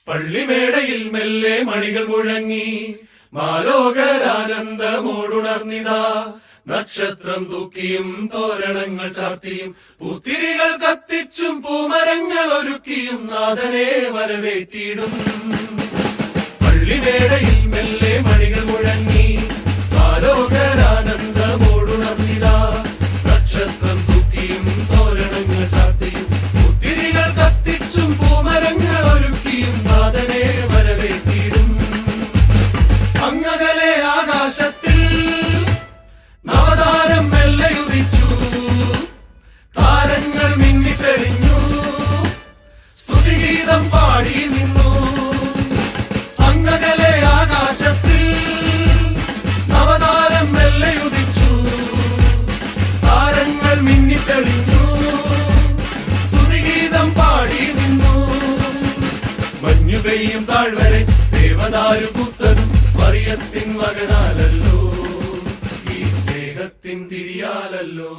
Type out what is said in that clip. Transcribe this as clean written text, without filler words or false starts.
പള്ളിമേടയിൽ മെല്ലെ മണികൾ മുഴങ്ങി മാലോകരാനന്ദമോടുണർന്നിതാ. നക്ഷത്രം തൂക്കിയും തോരണങ്ങൾ ചാർത്തിയും പൂത്തിരികൾ കത്തിച്ചും പൂമരങ്ങൾ ഒരുക്കിയും നാഥനെ വരവേറ്റിടും. പള്ളിമേടയിൽ മെല്ലെ മണികൾ മുഴങ്ങി മാലോകരാനന്ദമോടുണർന്നിതാ. നക്ഷത്രം തൂക്കിയും തോരണങ്ങൾ ചാർത്തിയും പൂത്തിരികൾ കത്തിച്ചും പൂമരങ്ങൾ ഒരുക്കിയും നാഥനെ വരവേറ്റിടും. അങ്ങകലെ ആകാശത്തിൽ നവതാരം മെല്ലെയുദിച്ചു. താരങ്ങൾ മിന്നിത്തെളിഞ്ഞു, സ്തുതിഗീതം പാടി നിന്നു. അങ്ങകലെ ആകാശത്തിൽ നവതാരം മെല്ലെയുദിച്ചു. താരങ്ങൾ മിന്നിത്തെളിഞ്ഞു, സ്തുതിഗീതം പാടി നിന്നു. മഞ്ഞു പെയ്യും താഴ്വരെ ദേവദാരു പുത്തനും മറിയത്തിൻ മകനാലല്ലോ, ഈ സ്നേഹത്തിൻ തിരിയാലല്ലോ.